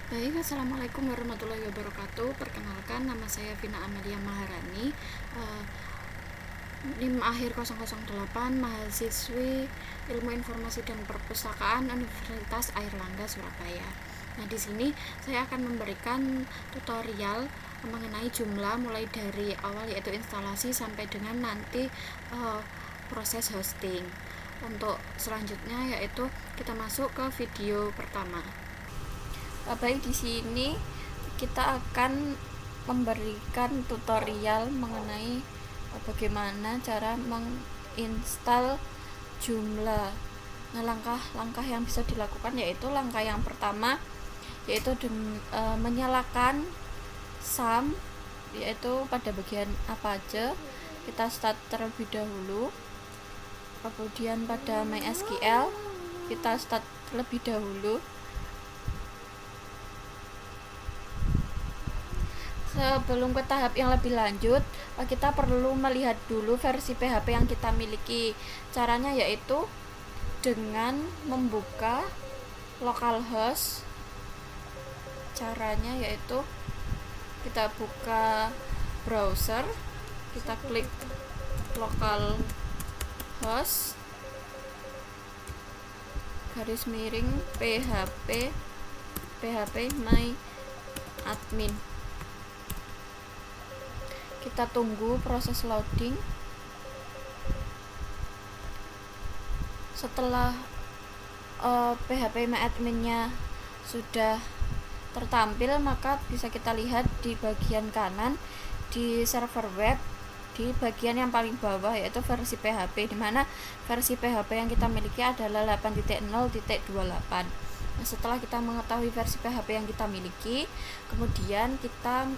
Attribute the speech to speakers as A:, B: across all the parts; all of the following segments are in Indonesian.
A: Baik, assalamualaikum warahmatullahi wabarakatuh. Perkenalkan, nama saya Vina Amelia Maharani, NIM akhir 008, mahasiswi Ilmu Informasi dan Perpustakaan Universitas Airlangga Surabaya. Nah, di sini saya akan memberikan tutorial mengenai jumlah mulai dari awal yaitu instalasi sampai dengan nanti proses hosting. Untuk selanjutnya yaitu kita masuk ke video pertama. Baik, di sini kita akan memberikan tutorial mengenai bagaimana cara menginstal Joomla. Nah, langkah-langkah yang bisa dilakukan yaitu langkah yang pertama yaitu menyalakan SAM, yaitu pada bagian apa aja kita start terlebih dahulu. Kemudian pada MySQL kita start terlebih dahulu. Sebelum ke tahap yang lebih lanjut, kita perlu melihat dulu versi PHP yang kita miliki. Caranya yaitu dengan membuka localhost. Caranya yaitu kita buka browser, kita klik localhost php my admin. Kita tunggu proses loading. Setelah PHP MyAdmin-nya sudah tertampil, maka bisa kita lihat di bagian kanan di server web di bagian yang paling bawah yaitu versi PHP, di mana versi PHP yang kita miliki adalah 8.0.28. Nah, setelah kita mengetahui versi PHP yang kita miliki, kemudian kita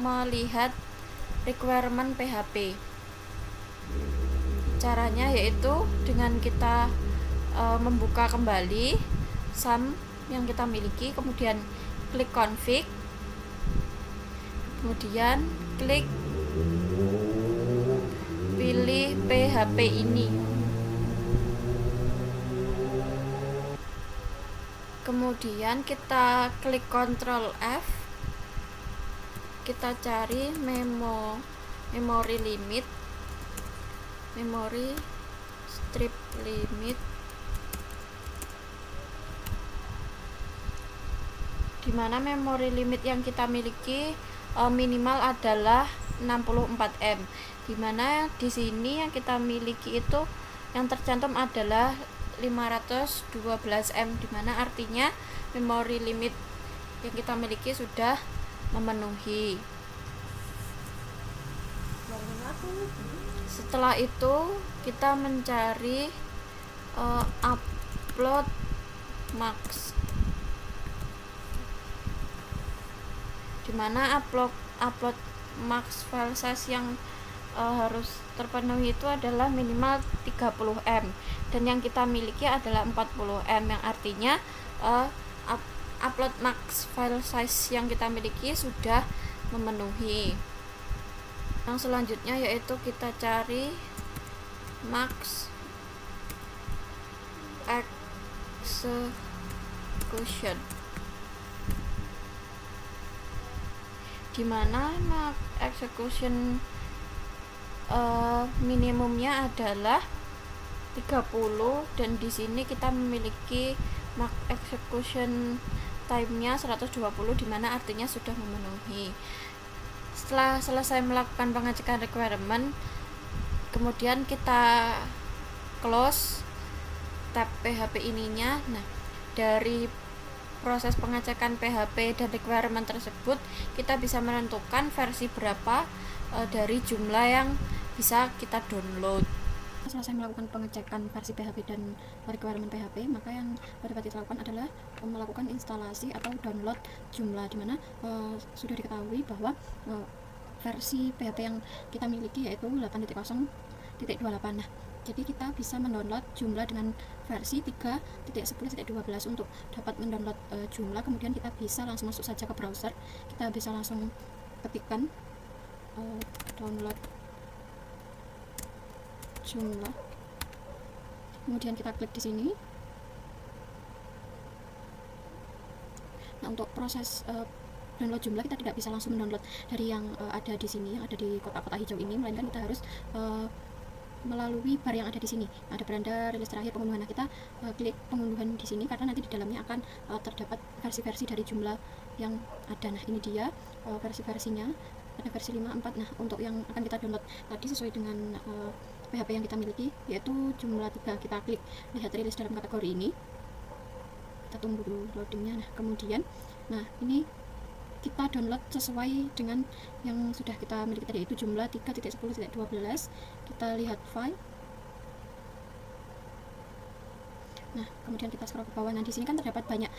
A: melihat requirement PHP. Caranya yaitu dengan kita membuka kembali SAM yang kita miliki, kemudian klik config, kemudian klik pilih PHP ini, kemudian kita klik Ctrl F, kita cari memory strip limit, dimana memori limit yang kita miliki minimal adalah 64 M, dimana di sini yang kita miliki itu yang tercantum adalah 512 M, dimana artinya memori limit yang kita miliki sudah memenuhi. Setelah itu kita mencari upload max, dimana upload max file size yang harus terpenuhi itu adalah minimal 30 M, dan yang kita miliki adalah 40 M, yang artinya upload max file size yang kita miliki sudah memenuhi. Yang selanjutnya yaitu kita cari max execution, dimana max execution minimumnya adalah 30, dan di sini kita memiliki max execution time-nya 120, dimana artinya sudah memenuhi. Setelah selesai melakukan pengecekan requirement, kemudian kita close tab PHP ininya. Nah, dari proses pengecekan PHP dan requirement tersebut, kita bisa menentukan versi berapa dari jumlah yang bisa kita download. Selesai melakukan pengecekan versi PHP dan requirement PHP, maka yang dapat kita lakukan adalah melakukan instalasi atau download Joomla, dimana sudah diketahui bahwa versi PHP yang kita miliki yaitu 8.0.28. Nah, jadi kita bisa mendownload Joomla dengan versi 3.10.12. Untuk dapat mendownload Joomla, kemudian kita bisa langsung masuk saja ke browser, kita bisa langsung ketikkan download Joomla, kemudian kita klik di sini.
B: Nah, untuk proses download jumlah kita tidak bisa langsung mendownload dari yang ada di sini, yang ada di kotak-kotak hijau ini, melainkan kita harus melalui bar yang ada di sini. Ada beranda rilis terakhir pengunduhan. Nah, kita klik pengunduhan di sini karena nanti di dalamnya akan terdapat versi-versi dari jumlah yang ada. Nah, ini dia versi-versinya. Ada versi 5, 4. Nah, untuk yang akan kita download tadi sesuai dengan PHP yang kita miliki, yaitu jumlah 3. Kita klik lihat rilis dalam kategori ini. Kita tunggu dulu loadingnya. Nah, kemudian ini kita download sesuai dengan yang sudah kita miliki tadi, yaitu jumlah 3.10.12. Kita lihat file. Nah, kemudian kita scroll ke bawah. Nah, di sini kan terdapat banyak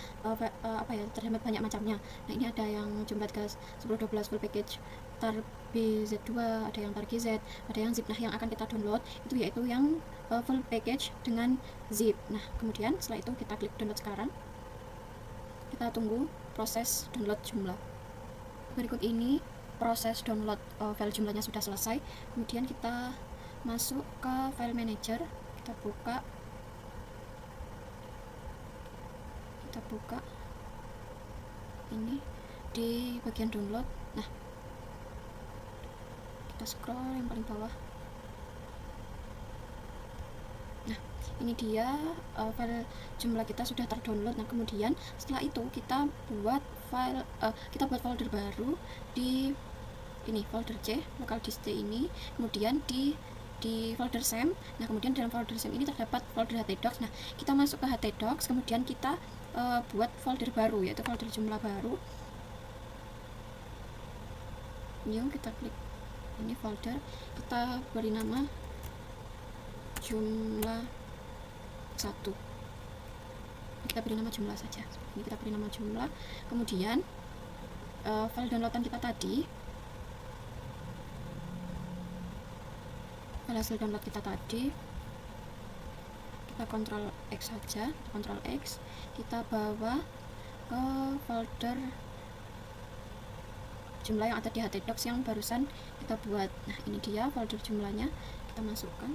B: terdapat banyak macamnya. Nah, ini ada yang jumlah gas 10-12 full package tar BZ2, ada yang tar GZ, ada yang zip. Nah, yang akan kita download itu yaitu yang full package dengan zip. Nah, kemudian setelah itu kita klik download sekarang. Kita tunggu proses download jumlah. Berikut ini proses download file jumlahnya sudah selesai. Kemudian kita masuk ke file manager, kita buka ini di bagian download. Nah, kita scroll yang paling bawah. Nah, ini dia file jumlah kita sudah terdownload. Nah, kemudian setelah itu kita buat folder baru di ini, folder C, local disk C ini, kemudian di folder SEM. Nah, kemudian dalam folder SEM ini terdapat folder htdocs. Nah, kita masuk ke htdocs, kemudian kita buat folder baru, yaitu folder jumlah baru. New, kita klik ini folder, kita beri nama jumlah 1. Kita beri nama jumlah saja. Ini kita beri nama jumlah. Kemudian file downloadan kita tadi, file hasil download kita tadi, kita Ctrl X saja, Ctrl X, kita bawa ke folder jumlah yang ada di htdocs yang barusan kita buat. Nah, ini dia folder jumlahnya, kita masukkan,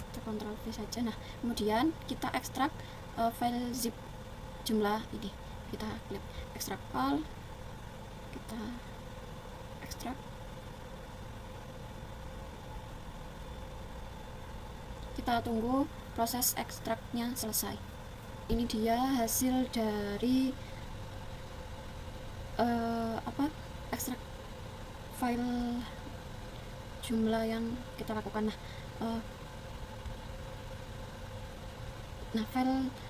B: kita Ctrl V saja. Nah, kemudian kita ekstrak file zip jumlah ini, kita klik ekstrak file, kita ekstrak, kita tunggu proses ekstraknya selesai. Ini dia hasil dari ekstrak file jumlah yang kita lakukan.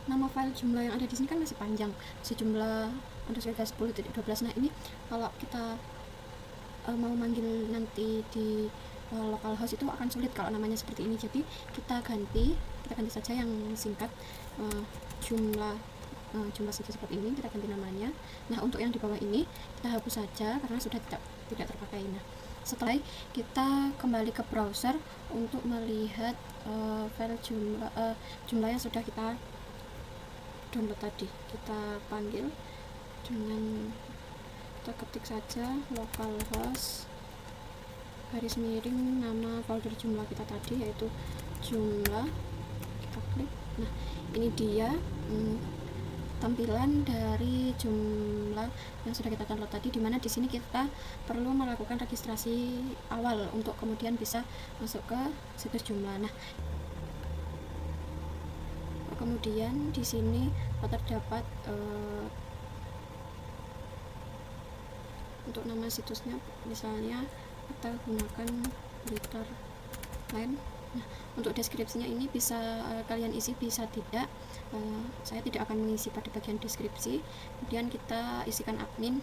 B: Nama file jumlah yang ada di sini kan masih panjang, sejumlah underscore 10.12. Nah, ini kalau kita mau manggil nanti di localhost itu akan sulit kalau namanya seperti ini. Jadi kita ganti saja yang singkat, jumlah saja seperti ini, kita ganti namanya. Nah, untuk yang di bawah ini kita hapus saja karena sudah tidak terpakai. Nah, setelah kita kembali ke browser untuk melihat file jumlah yang sudah kita download tadi. Kita panggil dengan, kita ketik saja localhost garis miring nama folder jumlah kita tadi, yaitu jumlah. Kita klik. Nah, ini dia tampilan dari jumlah yang sudah kita download tadi, dimana di sini kita perlu melakukan registrasi awal untuk kemudian bisa masuk ke situs jumlah. Nah, kemudian di sini terdapat untuk nama situsnya, misalnya kita gunakan Blitter Line. Nah, untuk deskripsinya ini bisa kalian isi, bisa tidak. Saya tidak akan mengisi pada bagian deskripsi. Kemudian kita isikan admin,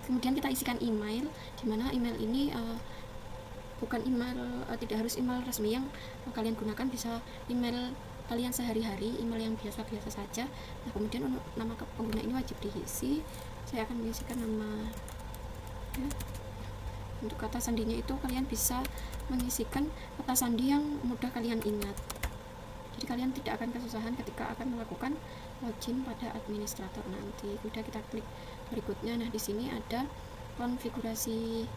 B: kemudian kita isikan email, dimana email ini bukan email, tidak harus email resmi yang kalian gunakan, bisa email kalian sehari-hari, email yang biasa-biasa saja. Nah, kemudian untuk nama pengguna ini wajib diisi. Saya akan mengisikan nama, ya. Untuk kata sandinya itu kalian bisa mengisikan kata sandi yang mudah kalian ingat, jadi kalian tidak akan kesusahan ketika akan melakukan login pada administrator nanti. Udah, kita klik berikutnya. Nah, di sini ada konfigurasi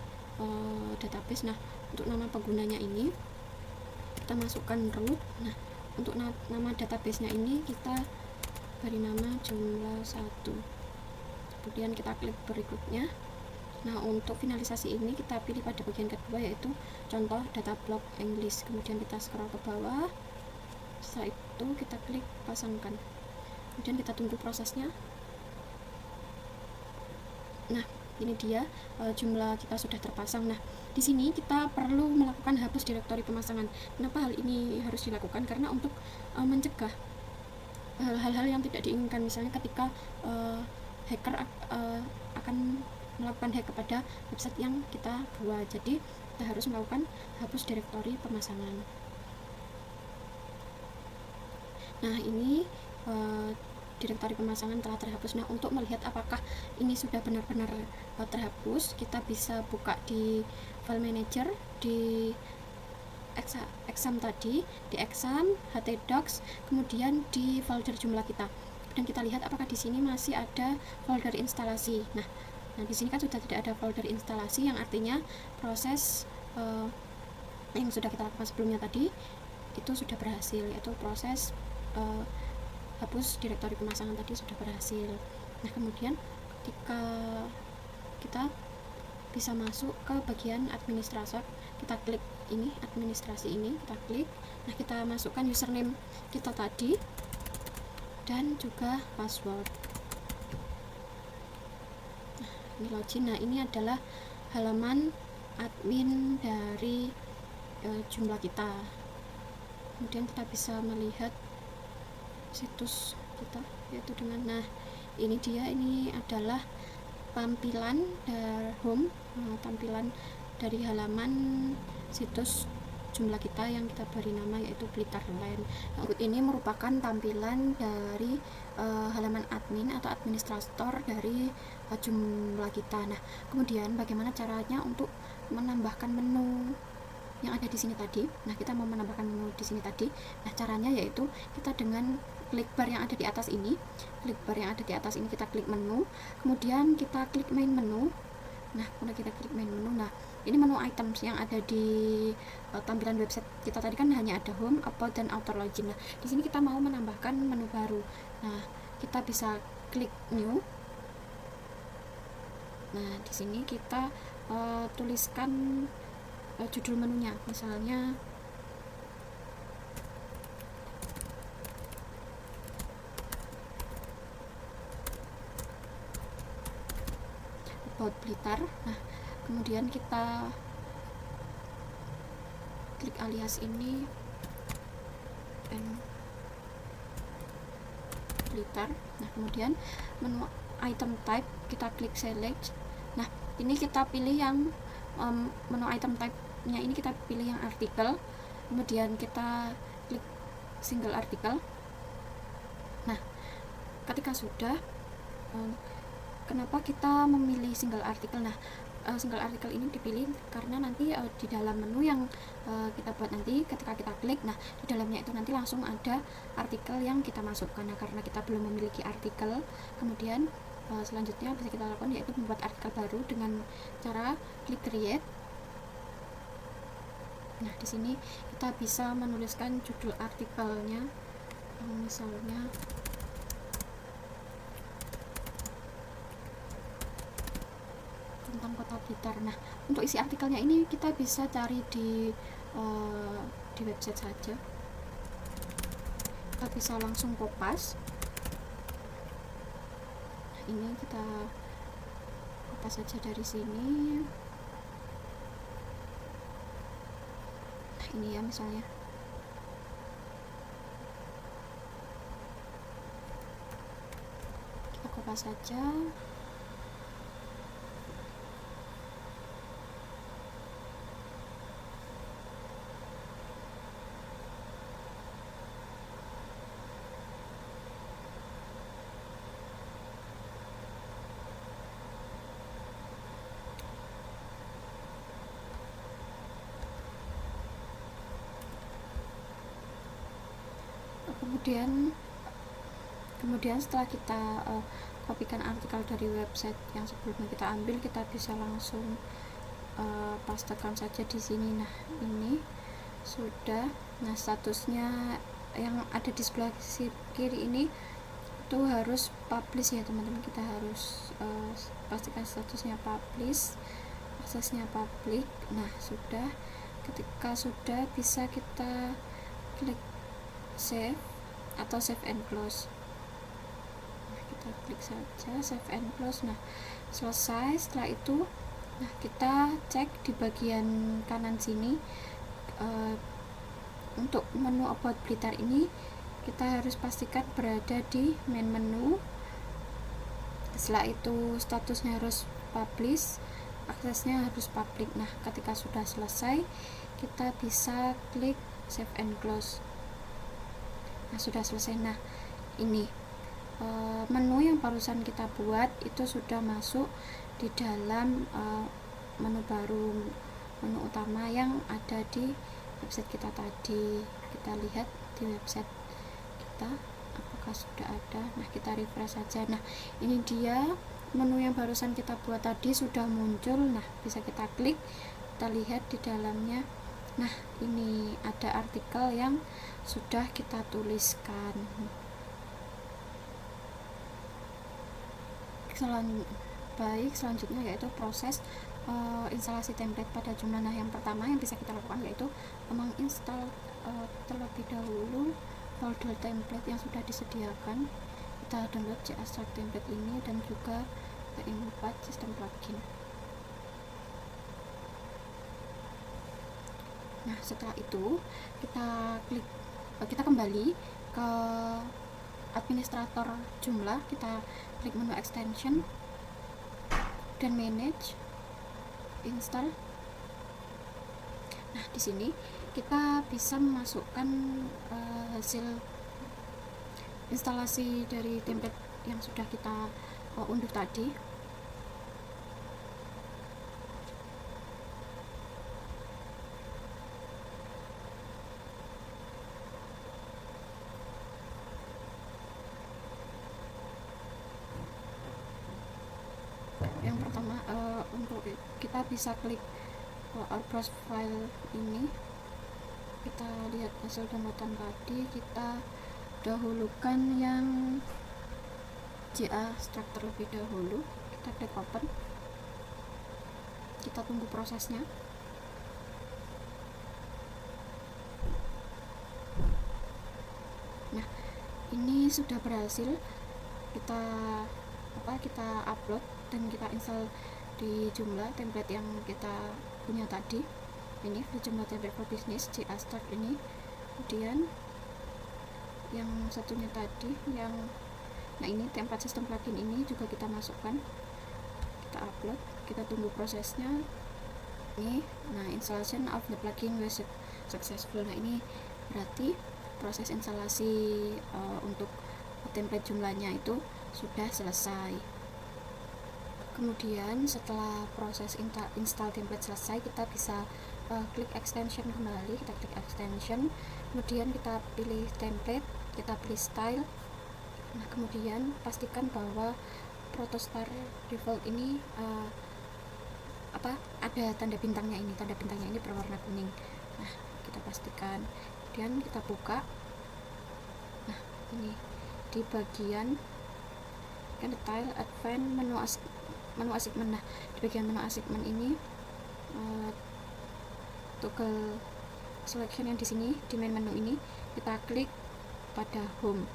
B: database. Nah, untuk nama penggunanya ini kita masukkan root. Nah, untuk nama database nya ini kita beri nama jumlah 1. kemudian kita klik berikutnya. Nah, untuk finalisasi ini kita pilih pada bagian kedua, yaitu contoh data block English. Kemudian kita scroll ke bawah, setelah itu kita klik pasangkan, kemudian kita tunggu prosesnya. Nah, ini dia jumlah kita sudah terpasang. Nah, di sini kita perlu melakukan hapus direktori pemasangan. Kenapa hal ini harus dilakukan? Karena untuk mencegah hal-hal yang tidak diinginkan, misalnya ketika hacker akan melakukan hack kepada website yang kita buat. Jadi kita harus melakukan hapus direktori pemasangan. Nah, ini direktori pemasangan telah terhapus. Nah, untuk melihat apakah ini sudah benar-benar terhapus, kita bisa buka di file manager, di exam tadi, di exam, htdocs, kemudian di folder jumlah kita, dan kita lihat apakah di sini masih ada folder instalasi. Nah, di sini kan sudah tidak ada folder instalasi, yang artinya proses yang sudah kita lakukan sebelumnya tadi itu sudah berhasil, yaitu proses hapus direktori pemasangan tadi sudah berhasil. Nah, kemudian ketika kita bisa masuk ke bagian administrator, kita klik ini, administrasi ini, kita klik. Nah, kita masukkan username kita tadi dan juga password. Ini login. Nah, ini adalah halaman admin dari jumlah kita. Kemudian kita bisa melihat situs kita, yaitu dengan, nah, ini dia, ini adalah tampilan dari home, tampilan dari halaman situs jumlah kita yang kita beri nama yaitu Blitar Land. Nah, ini merupakan tampilan dari halaman admin atau administrator dari jumlah kita. Nah, kemudian bagaimana caranya untuk menambahkan menu yang ada di sini tadi? Nah, kita mau menambahkan menu di sini tadi. Nah, caranya yaitu kita dengan klik bar yang ada di atas ini, kita klik menu, kemudian kita klik main menu. Nah, kemudian kita klik main menu. Nah, ini menu items yang ada di tampilan website kita tadi kan hanya ada home, about, dan auto login. Nah, di sini kita mau menambahkan menu baru. Nah, kita bisa klik new. Nah, di sini kita tuliskan judul menunya, misalnya about Blitar. Nah, kemudian kita klik alias ini dan Blitar. Nah, kemudian menu item type kita klik select. Nah, ini kita pilih yang menu item type nya ini kita pilih yang artikel, kemudian kita klik single artikel. Nah, ketika sudah, kenapa kita memilih single artikel? Nah, single artikel ini dipilih karena nanti di dalam menu yang kita buat nanti ketika kita klik, nah, di dalamnya itu nanti langsung ada artikel yang kita masukkan. Nah, karena kita belum memiliki artikel, kemudian selanjutnya bisa kita lakukan yaitu membuat artikel baru dengan cara klik create. Nah, di sini kita bisa menuliskan judul artikelnya, misalnya tentang kota Blitar. Nah, untuk isi artikelnya ini kita bisa cari di website saja. Kita bisa langsung kopas. Nah, ini kita kopas saja dari sini. Nah, ini ya misalnya. Kita kopas saja. Kemudian setelah kita kopikan artikel dari website yang sebelumnya kita ambil, kita bisa langsung pastekan saja di sini. Nah, ini sudah. Nah, statusnya yang ada di sebelah kiri ini itu harus publish ya teman-teman, kita harus pastikan statusnya publish, aksesnya public. Nah sudah, ketika sudah bisa kita klik save atau save and close. Nah, kita klik saja save and close. Nah selesai. Setelah itu nah kita cek di bagian kanan sini, untuk menu About Blitar ini kita harus pastikan berada di main menu. Setelah itu statusnya harus publish, aksesnya harus public. Nah ketika sudah selesai kita bisa klik save and close. Nah sudah selesai. Nah ini menu yang barusan kita buat itu sudah masuk di dalam menu baru, menu utama yang ada di website kita tadi. Kita lihat di website kita apakah sudah ada. Nah kita refresh saja. Nah ini dia menu yang barusan kita buat tadi sudah muncul. Nah bisa kita klik, kita lihat di dalamnya. Nah ini ada artikel yang sudah kita tuliskan. Selanjutnya yaitu proses instalasi template pada Joomla. Nah yang pertama yang bisa kita lakukan yaitu menginstal terlebih dahulu folder template yang sudah disediakan. Kita download JSTart template ini dan juga TM4 sistem plugin. Nah setelah itu kita kembali ke administrator Joomla, kita klik menu extension dan manage, install. Nah di sini kita bisa memasukkan hasil instalasi dari template yang sudah kita unduh tadi. Yang pertama untuk kita bisa klik our browse file ini, kita lihat hasil downloadan tadi. Kita dahulukan yang JSTart terlebih dahulu, kita klik open, kita tunggu prosesnya. Nah ini sudah berhasil kita upload dan kita install di Joomla template yang kita punya tadi. Ini di Joomla template for business JSTart ini. Kemudian yang satunya tadi nah ini template sistem plugin ini juga kita masukkan, kita upload, kita tunggu prosesnya ini. Nah installation of the plugin was successful. Nah ini berarti proses instalasi untuk template Joomla-nya itu sudah selesai. Kemudian setelah proses install template selesai, kita bisa klik extension kembali. Kita klik extension, kemudian kita pilih template, kita pilih style. Nah kemudian pastikan bahwa Protostar default ini ada tanda bintangnya ini. Tanda bintangnya ini berwarna kuning. Nah kita pastikan, kemudian kita buka. Nah ini di bagian tile advanced menu assignment. Nah di bagian menu assignment ini toggle selection yang di sini di main menu ini kita klik pada home.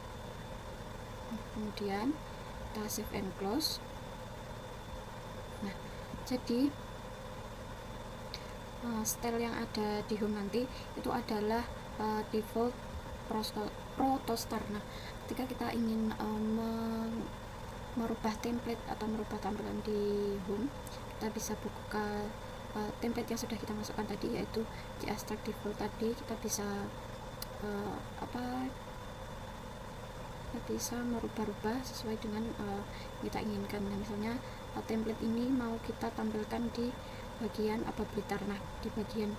B: Kemudian kita save and close. Nah jadi style yang ada di home nanti itu adalah default Protostar. Nah ketika kita ingin merubah template atau merubah tampilan di home, kita bisa buka template yang sudah kita masukkan tadi, yaitu JSTart default tadi. Kita bisa bisa merubah-rubah sesuai dengan kita inginkan. Nah misalnya template ini mau kita tampilkan di bagian About Blitar. Nah di bagian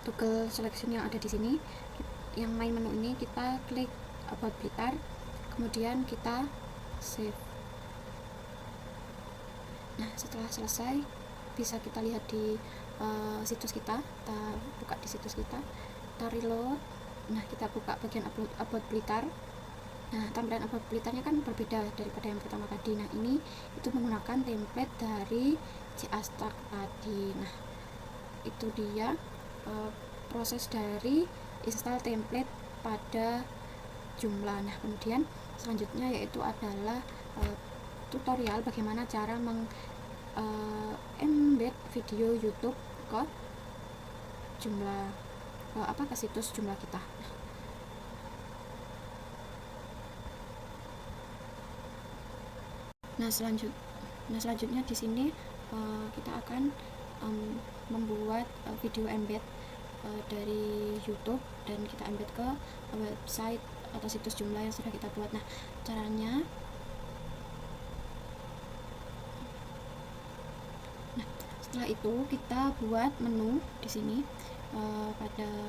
B: toggle selection yang ada di sini, yang main menu ini, kita klik About Blitar, kemudian kita save. Nah setelah selesai bisa kita lihat di situs kita buka di situs kita reload. Nah kita buka bagian About Blitar. Nah, tampilan about Blitarnya kan berbeda daripada yang pertama tadi. Nah, ini itu menggunakan template dari JASTAC tadi. Nah, itu dia proses dari install template pada Joomla. Nah, kemudian selanjutnya yaitu adalah tutorial bagaimana cara embed video YouTube ke Joomla, ke situs Joomla kita. Nah, selanjutnya di sini kita akan membuat video embed dari YouTube dan kita embed ke website atau situs Joomla yang sudah kita buat. Nah, caranya, setelah itu kita buat menu di sini.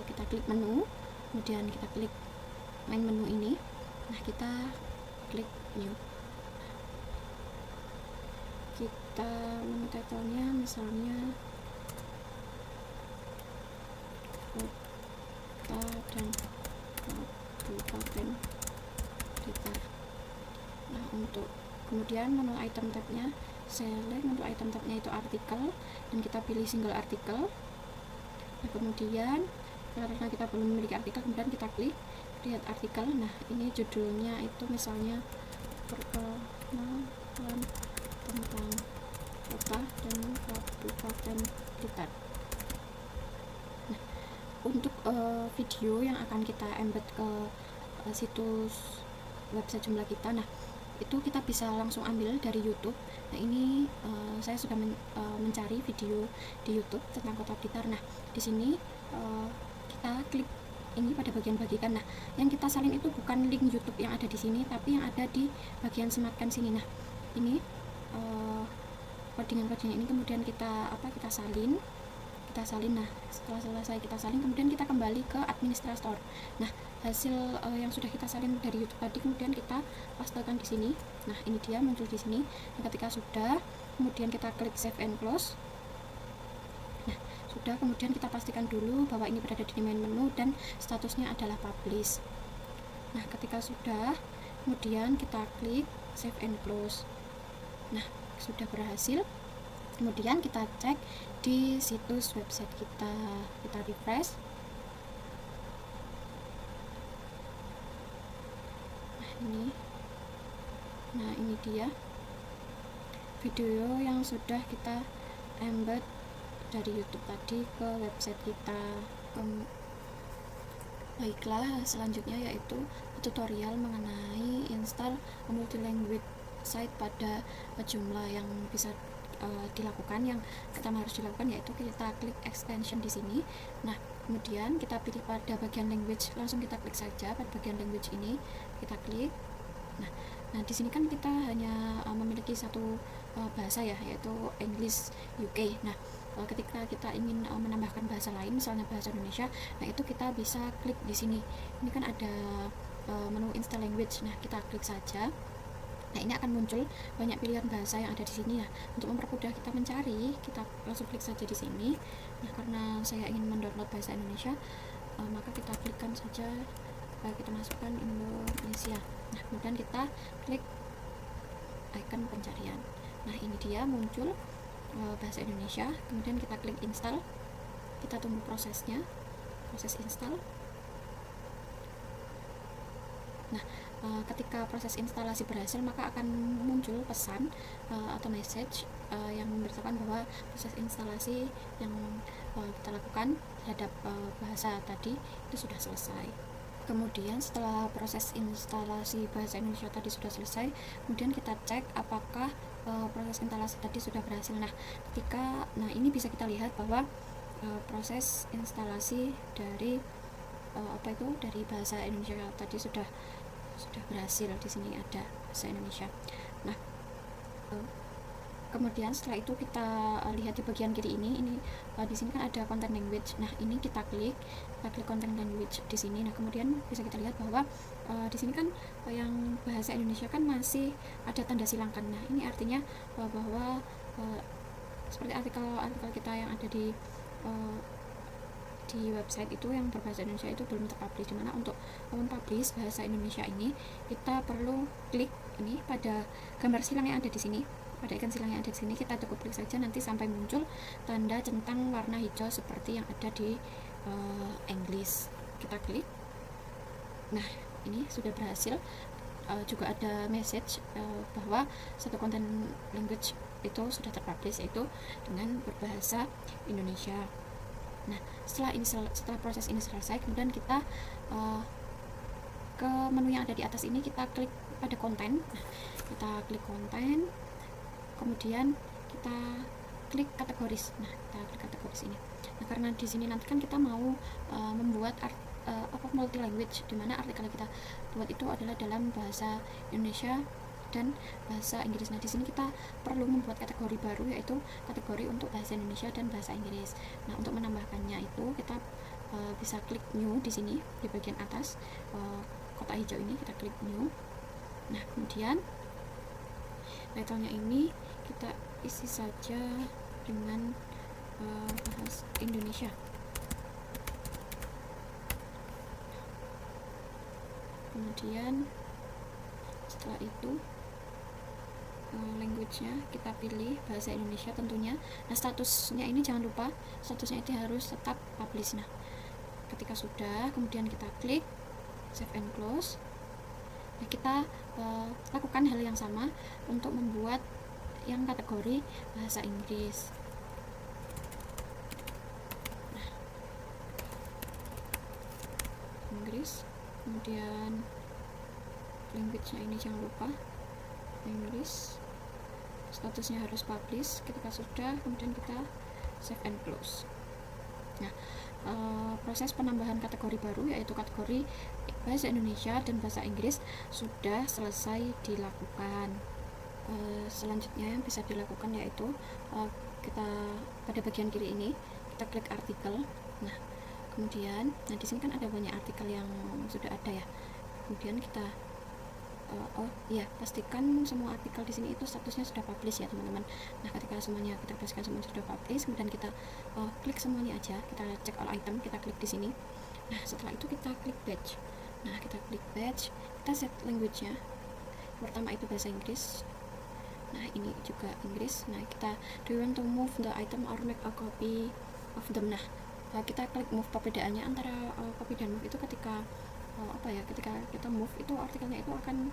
B: Kita klik menu, kemudian kita klik main menu ini. Nah, kita klik new. Kita menu title-nya misalnya kota dan kabupaten Blitar. Nah, untuk kemudian menu item tab-nya, select untuk item tab-nya itu artikel dan kita pilih single artikel. Nah, kemudian karena kita belum memiliki artikel, kemudian kita klik create artikel. Nah, ini judulnya itu misalnya perkenalan tentang kota dan kabupaten Blitar. Nah, untuk video yang akan kita embed ke situs website Joomla kita, nah itu kita bisa langsung ambil dari YouTube. Nah, ini saya sudah mencari video di YouTube tentang kota Blitar. Nah, di sini kita klik ini pada bagian bagikan. Nah, yang kita salin itu bukan link YouTube yang ada di sini, tapi yang ada di bagian sematkan sini. Nah, ini codingan ini kemudian kita salin. Nah, setelah selesai kita salin, kemudian kita kembali ke administrator. Nah, hasil yang sudah kita salin dari YouTube tadi kemudian kita pastekan di sini. Nah, ini dia muncul di sini. Nah, ketika sudah, kemudian kita klik save and close. Nah, sudah, kemudian kita pastikan dulu bahwa ini berada di main menu dan statusnya adalah publish. Nah, ketika sudah, kemudian kita klik save and close. Nah, sudah berhasil. Kemudian kita cek di situs website kita refresh. Nah, ini dia video yang sudah kita embed dari YouTube tadi ke website kita. Baiklah, selanjutnya yaitu tutorial mengenai install multi-language site pada Joomla yang bisa dilakukan. Yang pertama harus dilakukan yaitu kita klik extension di sini. Nah, kemudian kita pilih pada bagian language, langsung kita klik saja pada bagian language ini, kita klik. Nah, di sini kan kita hanya memiliki satu bahasa ya, yaitu English UK. Nah, ketika kita ingin menambahkan bahasa lain, misalnya bahasa Indonesia, nah itu kita bisa klik di sini. Ini kan ada menu install language. Nah, kita klik saja. Nah, ini akan muncul banyak pilihan bahasa yang ada di sini ya. Untuk mempermudah kita mencari, kita langsung klik saja di sini. Nah, karena saya ingin mendownload bahasa Indonesia, maka kita klikkan saja, kita masukkan Indonesia. Nah, kemudian kita klik icon pencarian. Nah, ini dia muncul bahasa Indonesia. Kemudian kita klik install. Kita tunggu proses install. Nah, ketika proses instalasi berhasil, maka akan muncul pesan atau message yang memberitahukan bahwa proses instalasi yang kita lakukan terhadap bahasa tadi itu sudah selesai. Kemudian setelah proses instalasi bahasa Indonesia tadi sudah selesai, kemudian kita cek apakah proses instalasi tadi sudah berhasil. Nah, ini bisa kita lihat bahwa proses instalasi dari dari bahasa Indonesia tadi sudah berhasil. Di sini ada bahasa Indonesia. Nah, kemudian setelah itu kita lihat di bagian kiri ini di sini kan ada content language. Nah, ini kita klik content language di sini. Nah, kemudian bisa kita lihat bahwa di sini kan yang bahasa Indonesia kan masih ada tanda silangkan. Nah, ini artinya bahwa seperti artikel kita yang ada di di website itu yang berbahasa Indonesia itu belum terpublish, dimana untuk mempublish bahasa Indonesia ini kita perlu klik ini pada gambar silang yang ada di sini, pada ikan silang yang ada di sini, kita cukup klik saja nanti sampai muncul tanda centang warna hijau seperti yang ada di English. Kita klik. Nah, ini sudah berhasil. Juga ada message bahwa satu konten language itu sudah terpublish, yaitu dengan berbahasa Indonesia. Nah, setelah proses ini selesai, kemudian kita ke menu yang ada di atas ini, kita klik pada konten. Nah, kita klik konten, kemudian kita klik kategoris. Nah, kita klik kategoris ini. Nah, karena di sini nanti kan kita mau membuat multi language, dimana artikel kita buat itu adalah dalam bahasa Indonesia dan bahasa Inggris. Nah, di sini kita perlu membuat kategori baru, yaitu kategori untuk bahasa Indonesia dan bahasa Inggris. Nah, untuk menambahkannya itu kita bisa klik new di sini di bagian atas kotak hijau ini, kita klik new. Nah, kemudian title-nya ini kita isi saja dengan bahasa Indonesia. Kemudian setelah itu language-nya kita pilih bahasa Indonesia tentunya. Nah, statusnya ini jangan lupa, statusnya itu harus tetap publish. Nah, ketika sudah, kemudian kita klik save and close. Nah, kita lakukan hal yang sama untuk membuat yang kategori bahasa Inggris. Nah, Inggris, kemudian language-nya ini jangan lupa English, statusnya harus publish. Ketika sudah, kemudian kita save and close. Nah, proses penambahan kategori baru, yaitu kategori bahasa Indonesia dan bahasa Inggris, sudah selesai dilakukan. Selanjutnya yang bisa dilakukan yaitu kita pada bagian kiri ini kita klik artikel. Nah, kemudian di sini kan ada banyak artikel yang sudah ada ya. Kemudian kita pastikan semua artikel di sini itu statusnya sudah publish ya, teman-teman. Nah, ketika semuanya kita pastikan semuanya sudah publish, kemudian kita klik semuanya aja, kita cek all item, kita klik di sini. Nah, setelah itu kita klik batch. Nah, kita klik batch, kita set language-nya. Pertama itu bahasa Inggris. Nah, ini juga Inggris. Nah, kita do you want to move the item or make a copy of them. Nah, kita klik move. Perbedaannya antara copy dan move itu ketika ketika kita move itu artikelnya itu akan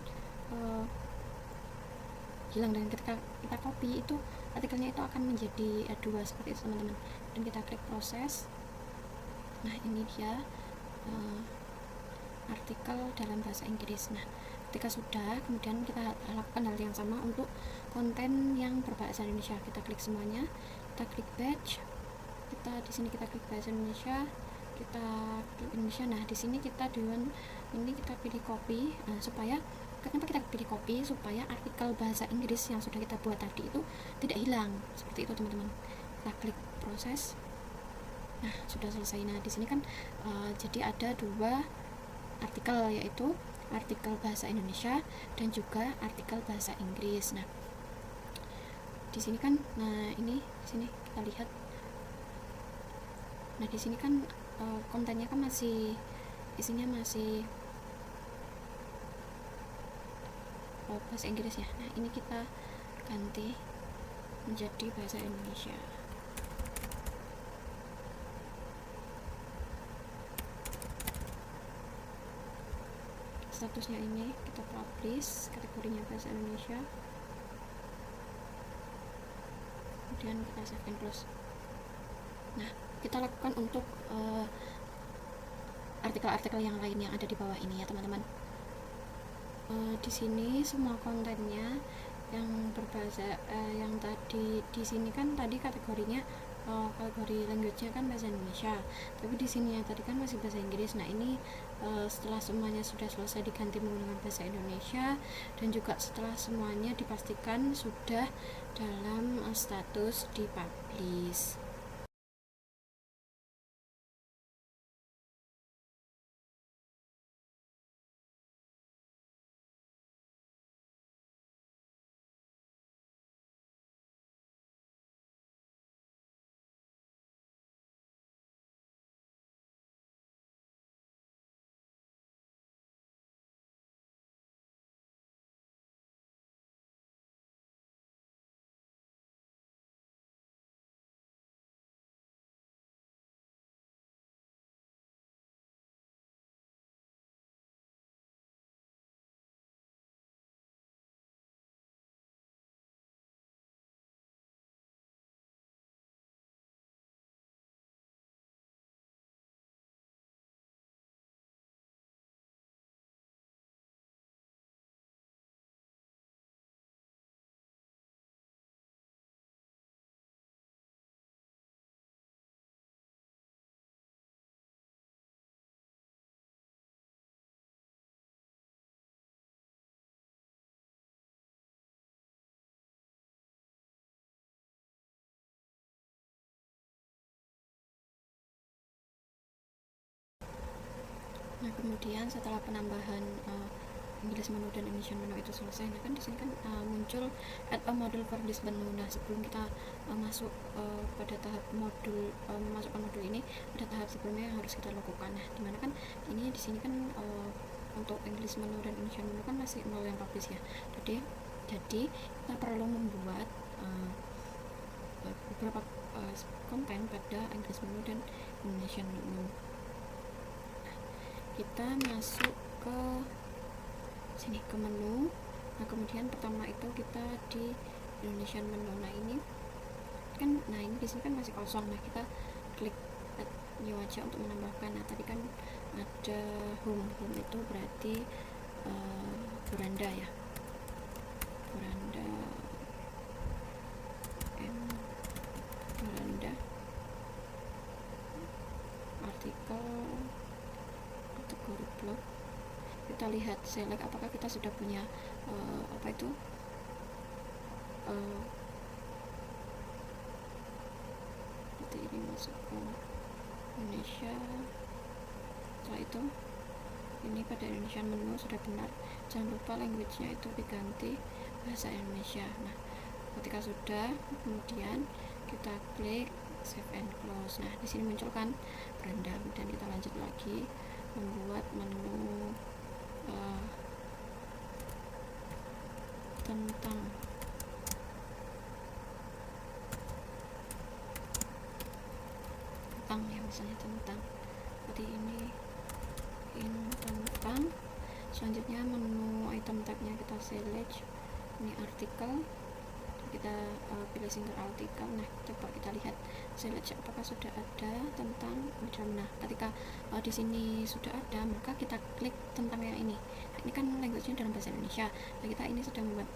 B: hilang, dan ketika kita copy itu artikelnya itu akan menjadi dua, seperti itu, teman-teman. Dan kita klik proses. Nah, ini dia artikel dalam bahasa Inggris. Nah, ketika sudah, kemudian kita lakukan hal yang sama untuk konten yang berbahasa Indonesia. Kita klik semuanya, kita klik batch, kita di sini kita klik bahasa Indonesia, kita klik Indonesia. Nah, di sini kita ini kita pilih copy. Nah, supaya kenapa kita pilih copy? Supaya artikel bahasa Inggris yang sudah kita buat tadi itu tidak hilang, seperti itu, teman-teman. Kita klik proses. Nah, sudah selesai. Nah, di sini kan jadi ada dua artikel, yaitu artikel bahasa Indonesia dan juga artikel bahasa Inggris. Nah, di sini kan, ini di sini kita lihat. Nah, di sini kan kontennya kan isinya masih bahasa Inggris ya. Nah, ini kita ganti menjadi bahasa Indonesia. Statusnya ini kita publish, kategorinya bahasa Indonesia, kemudian kita save and close. Nah, kita lakukan untuk artikel-artikel yang lain yang ada di bawah ini ya, teman-teman. Di sini semua kontennya yang berbahasa yang tadi di sini kan tadi kategorinya kategori language-nya kan bahasa Indonesia, tapi di sini yang tadi kan masih bahasa Inggris. Nah, ini setelah semuanya sudah selesai diganti menggunakan bahasa Indonesia, dan juga setelah semuanya dipastikan sudah dalam status dipublish. Kemudian setelah penambahan English menu dan Indonesian menu itu selesai, nah kan di sini kan muncul add a module for this menu. Nah, sebelum kita masuk pada tahap modul memasukkan modul ini, ada tahap sebelumnya yang harus kita lakukan. Nah, dimana kan ini di sini kan untuk English menu dan Indonesian menu kan masih nol yang publish ya. Jadi kita perlu membuat beberapa konten pada English menu dan Indonesian menu. Kita masuk ke sini ke menu. Nah, kemudian pertama itu kita di Indonesian menu. Nah, ini di sini kan masih kosong. Nah, kita klik add new aja untuk menambahkan. Nah, tadi kan ada home itu berarti beranda ya, beranda artikel kategori blog. Kita lihat select apakah kita sudah punya nanti ini masuk ke Indonesia. Setelah itu ini pada Indonesian menu sudah benar, jangan lupa language-nya itu diganti bahasa Indonesia. Nah, ketika sudah, kemudian kita klik save and close. Nah, di sini muncul kan beranda. Kemudian kita lanjut lagi membuat menu tentang ya, misalnya tentang seperti ini, tentang. Selanjutnya menu item tag-nya kita select, ini artikel, kita pilih single artikel. Nah, coba kita lihat select apakah sudah ada tentang item. Nah, ketika di sini sudah ada, maka kita klik tentang yang ini. Nah, ini kan language-nya dalam bahasa Indonesia. Nah, kita ini sudah membuat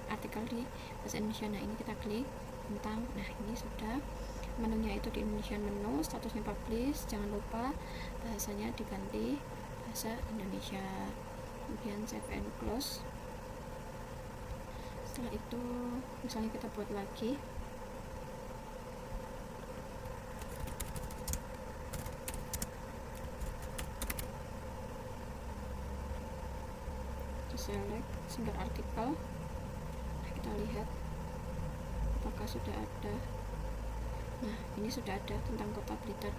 B: artikel di bahasa Indonesia. Nah, ini kita klik tentang. Nah, ini sudah menunya itu di Indonesian menu, statusnya publish, jangan lupa bahasanya diganti bahasa Indonesia. Kemudian save and close. Setelah itu misalnya kita buat lagi, select single artikel. Nah, kita lihat apakah sudah ada. Nah, ini sudah ada tentang kota Blitar.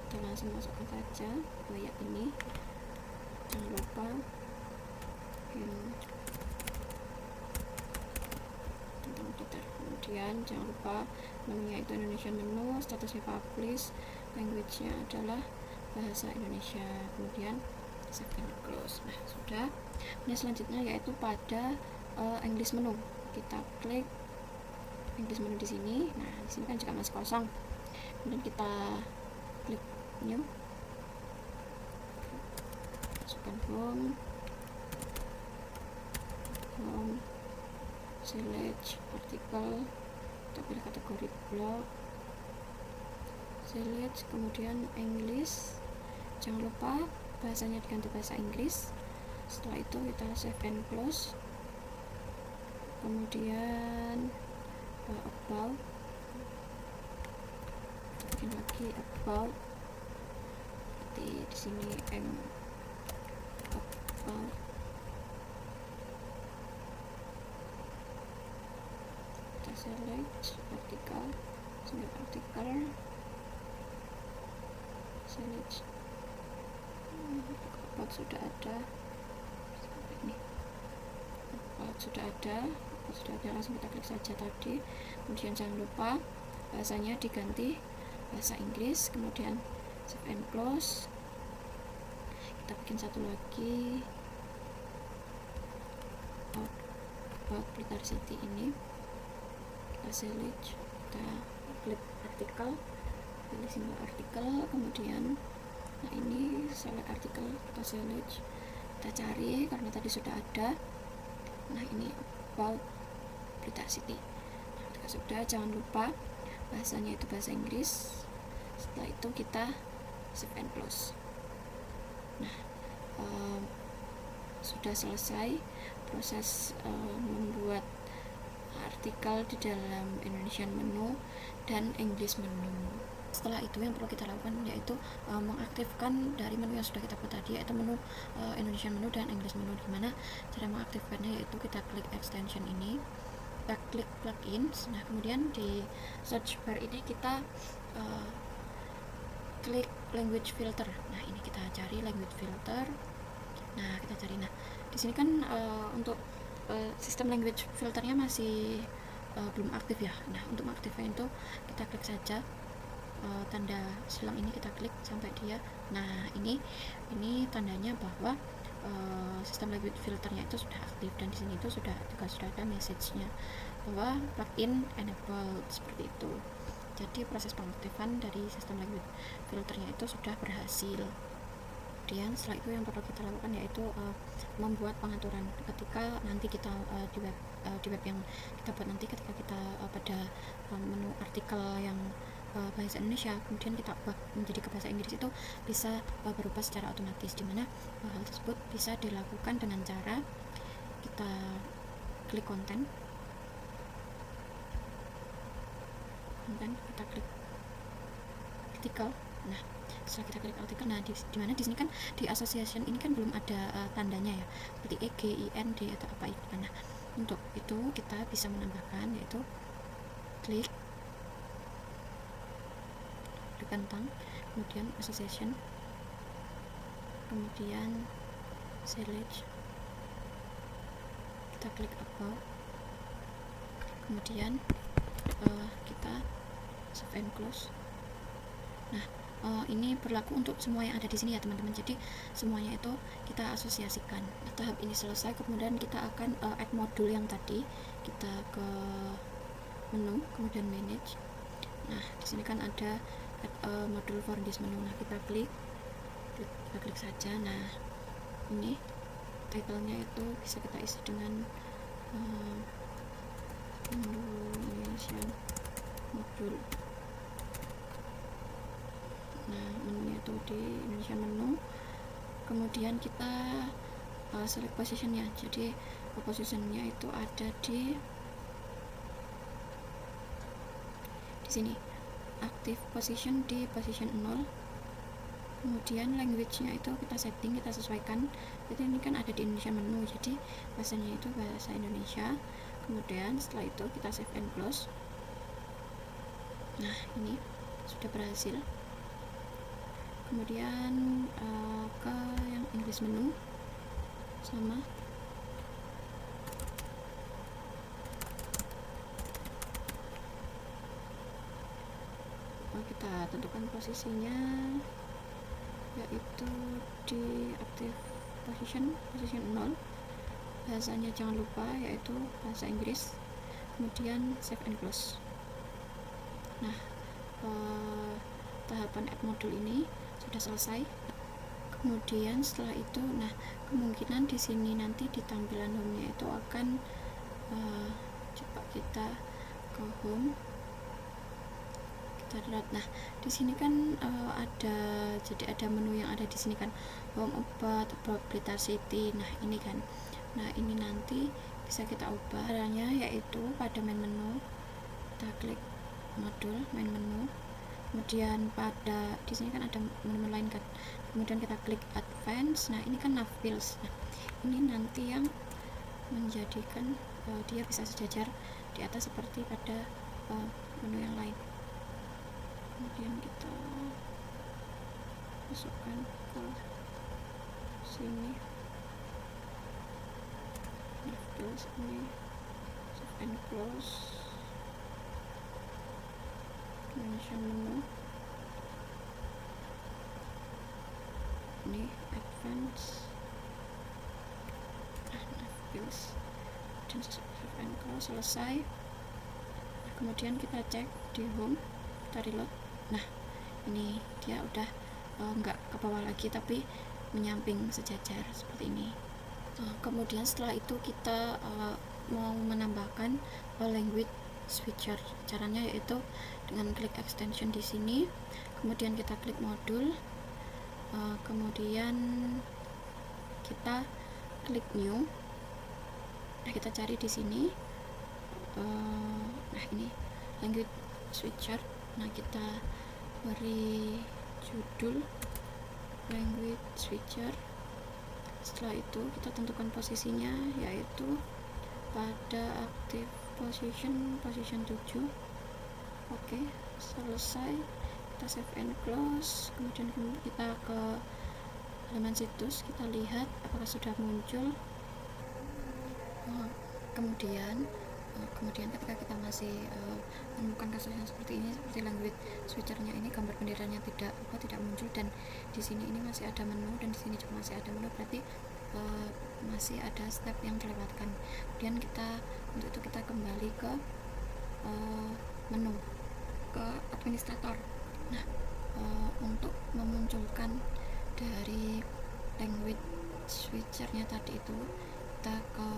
B: Kita langsung masukkan saja ya ini, jangan lupa tentang Blitar. Kemudian jangan lupa menunya itu Indonesian menu, statusnya publish, language-nya adalah bahasa Indonesia. Kemudian save and close. Nah, sudah. Nah, selanjutnya yaitu pada English menu. Kita klik English menu di sini. Nah, di sini kan juga masih kosong. Kemudian kita klik new, masukkan home, select artikel, kita pilih kategori blog, select, kemudian English, jangan lupa bahasanya diganti bahasa Inggris. Setelah itu kita save and close. Kemudian about, bikin lagi about, di sini about, kita select artikel, single artikel, select about sudah ada, ini about sudah ada, langsung kita klik saja tadi. Kemudian jangan lupa bahasanya diganti bahasa Inggris. Kemudian save and close. Kita bikin satu lagi about Blitar City. Ini kita select, kita klik artikel, pilih single artikel, kemudian nah ini select artikel, kita select, kita cari karena tadi sudah ada. Nah, ini about Blitar City. Nah, ketika sudah, jangan lupa bahasanya itu bahasa Inggris. Setelah itu kita save and close. Nah, sudah selesai proses membuat artikel di dalam Indonesian menu dan English menu. Setelah itu yang perlu kita lakukan yaitu mengaktifkan dari menu yang sudah kita buat tadi, yaitu menu Indonesian menu dan English menu. Dimana cara mengaktifkannya yaitu kita klik extension ini, kita klik plugins. Nah kemudian di search bar ini kita klik language filter. Nah ini kita cari language filter. Nah kita cari, nah di sini kan untuk sistem language filternya masih belum aktif ya. Nah untuk mengaktifkan itu kita klik saja tanda silang ini, kita klik sampai dia. Nah ini tandanya bahwa sistem language filternya itu sudah aktif, dan di sini itu sudah ada message-nya bahwa plugin enabled, seperti itu. Jadi proses pengaktifan dari sistem language filternya itu sudah berhasil. Kemudian setelah itu yang perlu kita lakukan yaitu membuat pengaturan ketika nanti kita di web yang kita buat nanti, ketika kita pada menu artikel yang bahasa Indonesia kemudian kita ubah menjadi ke bahasa Inggris, itu bisa berubah secara otomatis, dimana hal tersebut bisa dilakukan dengan cara kita klik konten, kita klik artikel. Nah setelah kita klik artikel, nah dimana di sini kan di association ini kan belum ada tandanya ya, seperti E, G, I, N, D atau apa itu. Nah untuk itu kita bisa menambahkan yaitu klik kentang, kemudian association, kemudian select, kita klik about, kemudian kita save and close. Nah ini berlaku untuk semua yang ada di sini ya teman-teman, jadi semuanya itu kita asosiasikan. Nah, tahap ini selesai, kemudian kita akan add modul yang tadi, kita ke menu, kemudian manage. Nah di sini kan ada modul for this menu. Nah kita klik saja. Nah ini title-nya itu bisa kita isi dengan Indonesian modul. Nah menunya itu di Indonesian menu, kemudian kita select positionnya. Jadi positionnya itu ada di sini, active position di position 0. Kemudian language-nya itu kita setting, kita sesuaikan. Jadi ini kan ada di Indonesia menu, jadi bahasanya itu bahasa Indonesia. Kemudian setelah itu kita save and close. Nah ini sudah berhasil. Kemudian ke yang English menu sama, kita tentukan posisinya yaitu di active position 0, bahasanya jangan lupa yaitu bahasa Inggris, kemudian save and close. Nah tahapan add modul ini sudah selesai. Kemudian setelah itu, nah kemungkinan di sini nanti di tampilan home-nya itu akan coba kita ke home. Nah di sini kan ada menu yang ada di sini kan, home, about Blitar City. Nah ini kan, nah ini nanti bisa kita ubah caranya yaitu pada main menu kita klik modul main menu, kemudian pada di sini kan ada menu lain kan, kemudian kita klik advance. Nah ini kan navfields. Nah ini nanti yang menjadikan dia bisa sejajar di atas seperti pada menu yang lain. Kemudian kita masukkan ke sini, navfields ini, save and close, mention menu, ini advance, navfields, dan save and close, selesai. Nah, kemudian kita cek di home, kita reload. Nah ini dia udah nggak ke bawah lagi tapi menyamping sejajar seperti ini. Kemudian setelah itu kita mau menambahkan language switcher. Caranya yaitu dengan klik extension di sini, kemudian kita klik modul, kemudian kita klik new. Nah kita cari di sini, nah ini language switcher. Nah kita beri judul language switcher. Setelah itu kita tentukan posisinya, yaitu pada active position 7. Oke, selesai. Kita save and close. Kemudian kita ke halaman situs, kita lihat apakah sudah muncul. Kemudian ketika kita masih menemukan kasus yang seperti ini, seperti language switchernya ini gambar benderanya tidak muncul, dan di sini ini masih ada menu, dan di sini juga masih ada menu, berarti masih ada step yang terlewatkan. Kemudian untuk itu kita kembali ke menu, ke administrator. Nah, untuk memunculkan dari language switchernya tadi itu, kita ke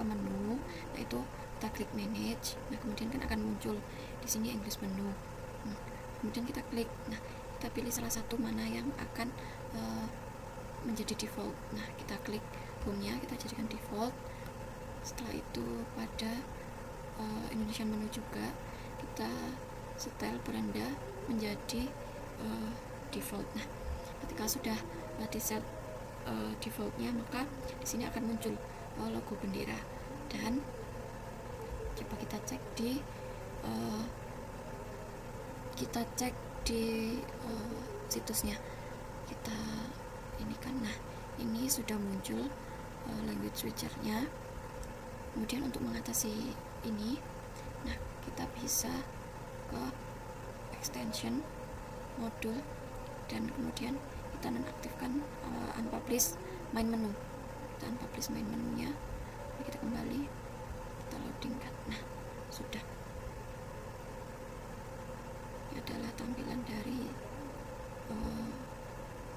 B: menu. Nah, itu kita klik manage. Nah, kemudian kan akan muncul di sini English menu. Nah, kemudian kita klik. Nah, kita pilih salah satu mana yang akan menjadi default. Nah, kita klik home-nya, kita jadikan default. Setelah itu pada Indonesian menu juga kita setel beranda menjadi default. Nah, ketika sudah di set defaultnya, maka di sini akan muncul logo bendera, dan coba kita cek di situsnya. Kita ini kan, nah ini sudah muncul language switchernya. Kemudian untuk mengatasi ini, nah kita bisa ke extension modul, dan kemudian kita nonaktifkan unpublish main menu. Kita unpublish main menunya. Kita kembali, kita loadingkan. Nah, sudah. Ini adalah tampilan dari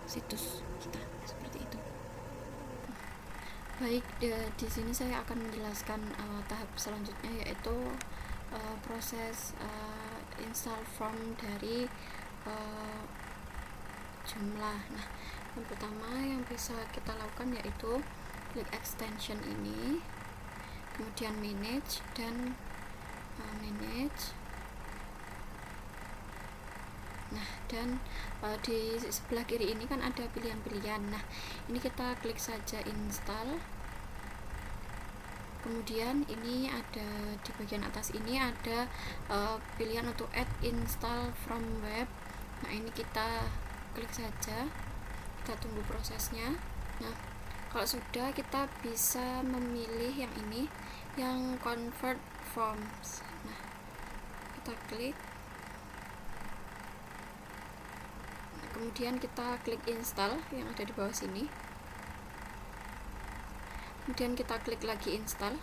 B: situs kita seperti itu. Baik, di sini saya akan menjelaskan tahap selanjutnya, yaitu proses install form dari jumlah. Nah, yang pertama yang bisa kita lakukan yaitu klik extension ini, kemudian manage, dan manage. Nah, dan di sebelah kiri ini kan ada pilihan-pilihan. Nah, ini kita klik saja install. Kemudian ini ada di bagian atas ini ada pilihan untuk add install from web. Nah, ini kita klik saja, kita tunggu prosesnya. Nah, kalau sudah, kita bisa memilih yang ini, yang convert forms. Nah, kita klik. Nah, kemudian kita klik install yang ada di bawah sini. Kemudian kita klik lagi install.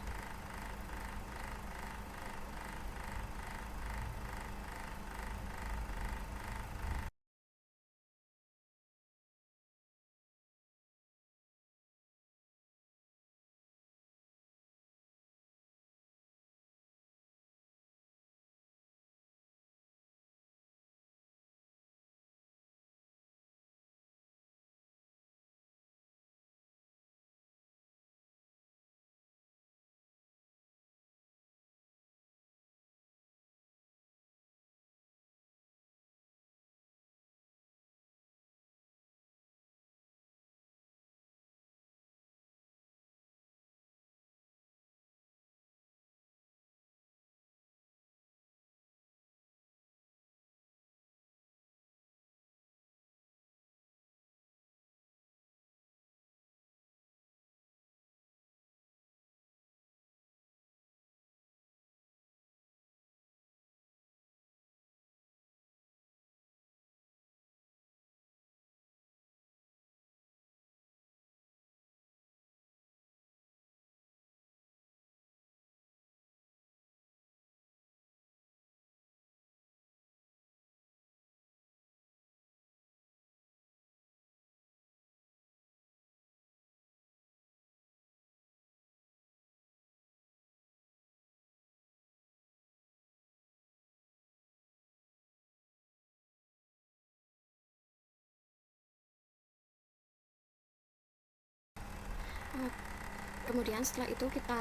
B: Kemudian setelah itu kita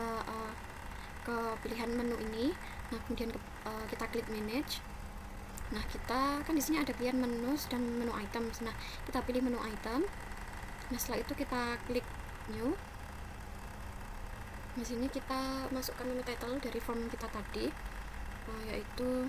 B: ke pilihan menu ini. Nah kemudian kita klik manage. Nah kita kan di sini ada pilihan menu dan menu item. Nah kita pilih menu item. Nah setelah itu kita klik new. Di sini kita masukkan menu title dari form kita tadi, yaitu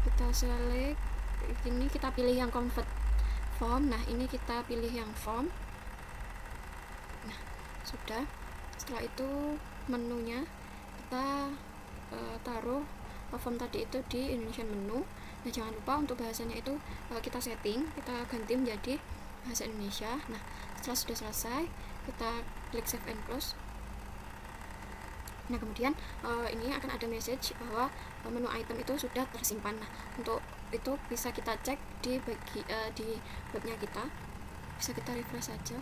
B: kita select ini, kita pilih yang convert form. Nah ini kita pilih yang form. Nah sudah. Setelah itu menunya kita taruh form tadi itu di Indonesian menu. Nah jangan lupa untuk bahasanya itu kita setting, kita ganti menjadi bahasa Indonesia. Nah setelah sudah selesai kita klik save and close. Nah kemudian ini akan ada message bahwa menu item itu sudah tersimpan. Nah untuk itu bisa kita cek di webnya kita, bisa kita refresh saja.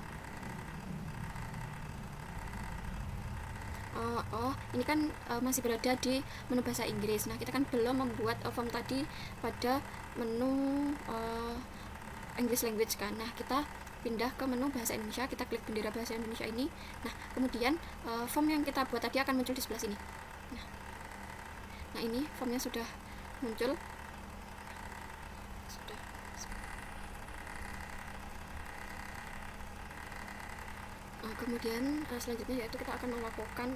B: Ini kan masih berada di menu bahasa Inggris. Nah kita kan belum membuat form tadi pada menu English language kan. Nah kita pindah ke menu bahasa Indonesia, kita klik bendera bahasa Indonesia ini. Nah kemudian form yang kita buat tadi akan muncul di sebelah sini. Nah ini formnya sudah muncul. Kemudian selanjutnya yaitu kita akan melakukan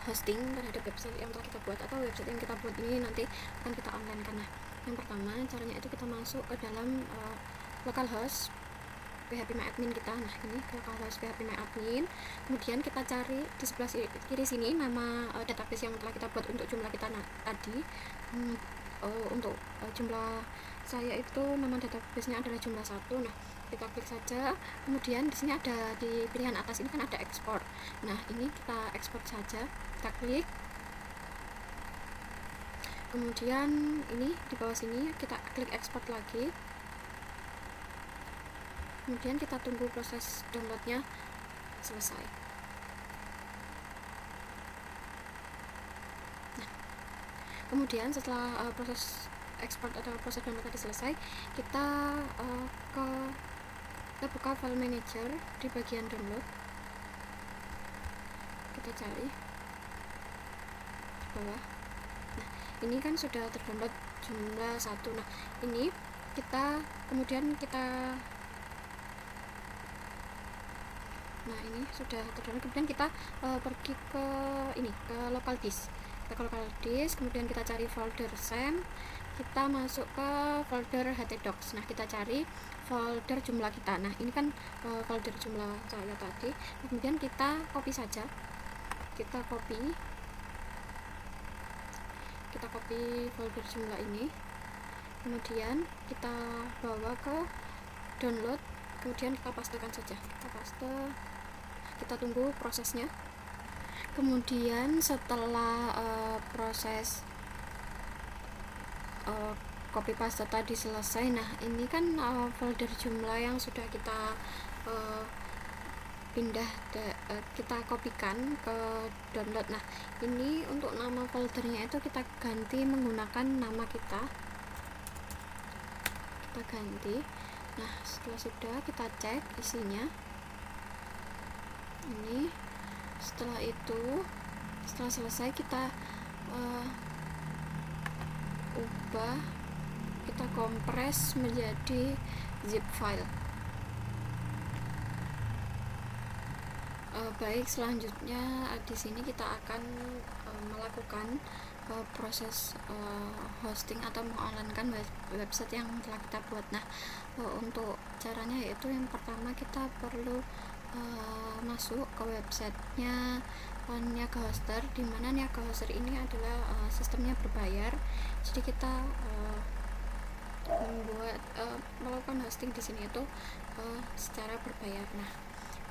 B: hosting terhadap website yang telah kita buat, atau website yang kita buat ini nanti akan kita online kan. Nah yang pertama caranya itu kita masuk ke dalam localhost phpMyAdmin kita. Nah ini localhost phpMyAdmin, kemudian kita cari di sebelah kiri sini nama database yang telah kita buat untuk jumlah kita tadi. Untuk jumlah saya itu nama database-nya adalah jumlah 1. Nah kita klik saja, kemudian di sini ada di pilihan atas ini kan ada ekspor. Nah ini kita ekspor saja, kita klik, kemudian ini di bawah sini kita klik ekspor lagi, kemudian kita tunggu proses downloadnya selesai. Nah kemudian setelah proses ekspor atau proses download tadi selesai, kita buka file manager di bagian download, kita cari di bawah. Nah ini kan sudah terdownload jumlah 1. Nah ini kemudian nah ini sudah terdownload, kemudian kita pergi ke local disk. Kita ke local disk, kemudian kita cari folder SAM, kita masuk ke folder htdocs. Nah kita cari folder jumlah kita. Nah ini kan folder jumlah saya tadi. Kemudian kita copy saja, kita copy folder jumlah ini, kemudian kita bawa ke download, kemudian kita pastekan saja, kita paste, kita tunggu prosesnya. Kemudian setelah proses copy paste tadi selesai, nah ini kan folder jumlah yang sudah kita kita kopikan ke download. Nah ini untuk nama foldernya itu kita ganti menggunakan nama kita ganti. Nah setelah sudah kita cek isinya ini. Setelah selesai kita ubah, kita kompres menjadi zip file. Baik, selanjutnya di sini kita akan melakukan proses hosting atau mengonlinekan website yang telah kita buat. Nah untuk caranya yaitu yang pertama kita perlu masuk ke websitenya Niaga Hoster, dimana Niaga Hoster ini adalah sistemnya berbayar, jadi kita melakukan hosting di sini itu secara berbayar. Nah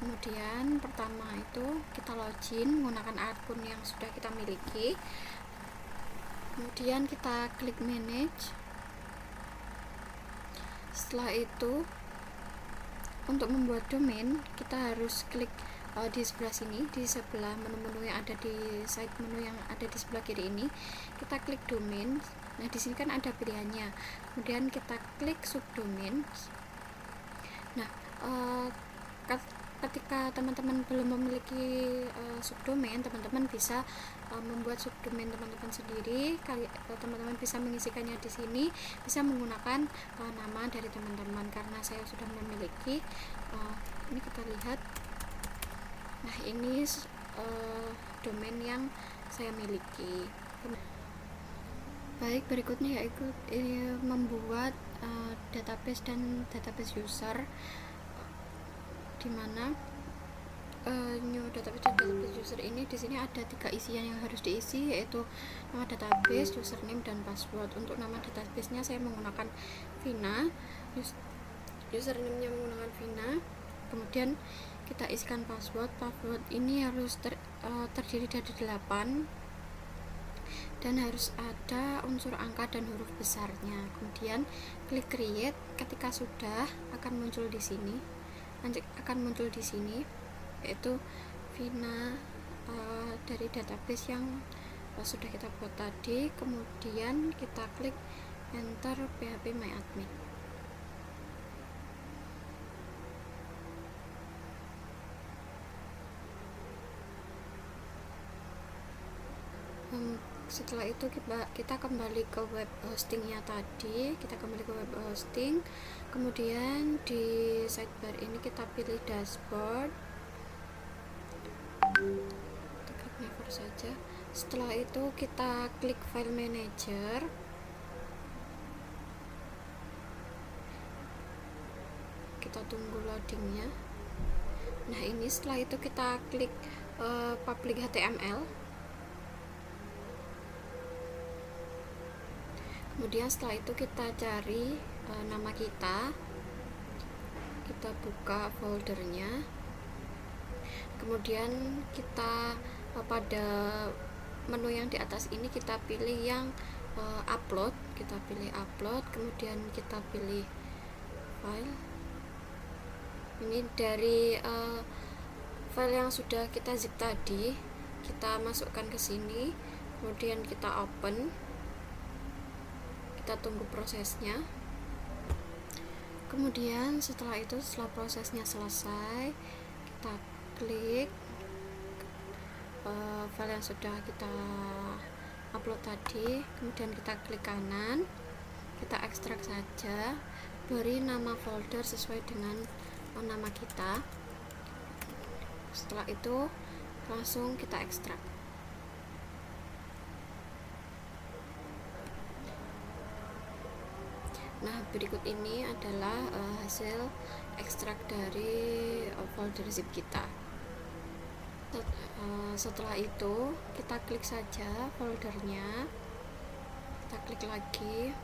B: kemudian pertama itu kita login menggunakan akun yang sudah kita miliki, kemudian kita klik manage. Setelah itu untuk membuat domain kita harus klik di sebelah sini, di sebelah menu-menu yang ada di side menu yang ada di sebelah kiri ini, kita klik domain. Nah di sini kan ada pilihannya, kemudian kita klik subdomain. Nah ketika teman-teman belum memiliki subdomain, teman-teman bisa membuat subdomain teman-teman sendiri. Teman-teman bisa mengisikannya di sini, bisa menggunakan nama dari teman-teman. Karena saya sudah memiliki, ini kita lihat. Nah ini domain yang saya miliki. Baik, berikutnya yaitu membuat database dan database user, dimana new database dan database user ini di sini ada 3 isian yang harus diisi, yaitu nama database, username, dan password. Untuk nama database-nya saya menggunakan Vina, username-nya menggunakan Vina. Kemudian kita isikan password. Password ini harus terdiri dari 8 dan harus ada unsur angka dan huruf besarnya. Kemudian klik create. Ketika sudah, akan muncul di sini, yaitu Vina dari database yang sudah kita buat tadi. Kemudian kita klik enter PHP My Admin. Setelah itu kita kembali ke web hostingnya tadi, kemudian di sidebar ini kita pilih dashboard, kita klik never saja. Setelah itu kita klik file manager, kita tunggu loadingnya. Nah ini setelah itu kita klik public HTML. Kemudian setelah itu kita cari nama kita buka foldernya. Kemudian kita pada menu yang di atas ini kita pilih yang upload, kemudian kita pilih file. Ini dari file yang sudah kita zip tadi, kita masukkan ke sini, kemudian kita open. Kita tunggu prosesnya. Kemudian setelah prosesnya selesai, kita klik file yang sudah kita upload tadi, kemudian kita klik kanan, kita ekstrak saja, beri nama folder sesuai dengan nama kita. Setelah itu langsung kita ekstrak. Nah berikut ini adalah hasil ekstrak dari folder zip kita. Setelah itu kita klik saja foldernya, kita klik lagi,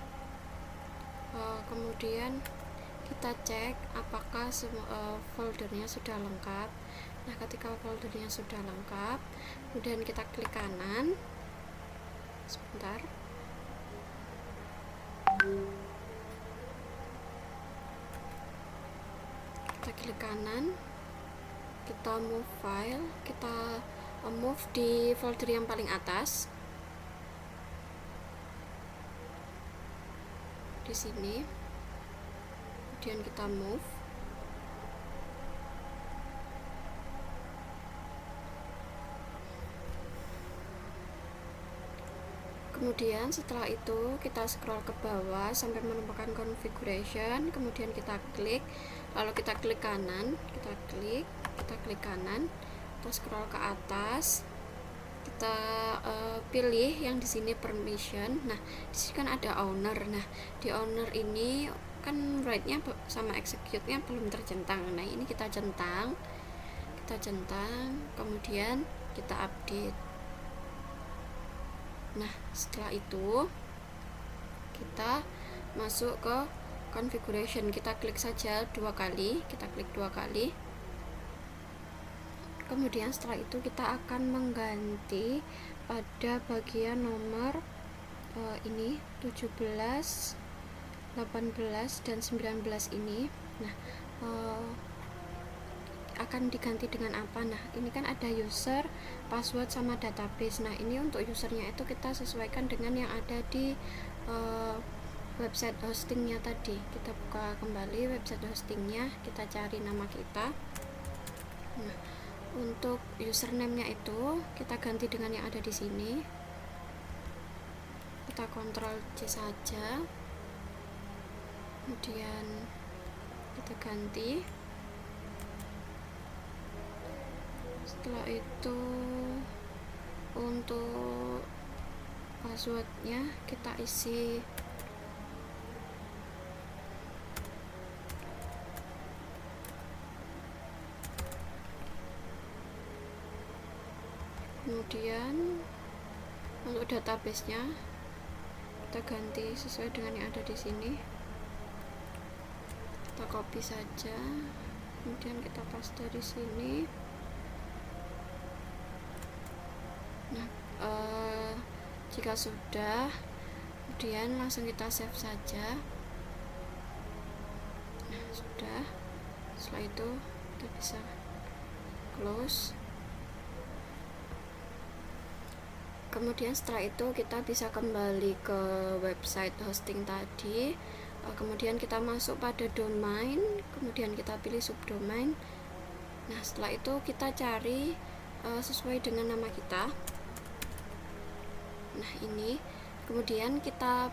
B: kemudian kita cek apakah semua foldernya sudah lengkap. Nah ketika foldernya sudah lengkap, kemudian kita klik kanan, sebentar, kita klik kanan, kita move file, kita move di folder yang paling atas di sini, kemudian kita move. Kemudian setelah itu kita scroll ke bawah sampai menemukan configuration, kemudian kita klik, lalu kita klik kanan, kita klik kanan, kita scroll ke atas, kita pilih yang di sini permission. Nah di sini kan ada owner. Nah di owner ini kan write-nya sama execute-nya belum tercentang. Nah ini kita centang, kemudian kita update. Nah setelah itu kita masuk ke configuration, kita klik saja 2 kali, kemudian setelah itu kita akan mengganti pada bagian nomor ini 17, 18 dan 19 ini. Nah akan diganti dengan apa. Nah ini kan ada user, password, sama database. Nah ini untuk usernya itu kita sesuaikan dengan yang ada di website hostingnya tadi. Kita buka kembali website hostingnya, kita cari nama kita. Nah untuk username nya itu kita ganti dengan yang ada di sini. Kita Ctrl C saja, kemudian kita ganti. Setelah itu untuk passwordnya kita isi kemudian untuk database-nya kita ganti sesuai dengan yang ada di sini. Kita copy saja, kemudian kita paste di sini. Nah jika sudah, kemudian langsung kita save saja. Nah sudah, setelah itu kita bisa close. Kemudian setelah itu kita bisa kembali ke website hosting tadi. Kemudian kita masuk pada domain, kemudian kita pilih subdomain. Nah setelah itu kita cari sesuai dengan nama kita. Nah ini, kemudian kita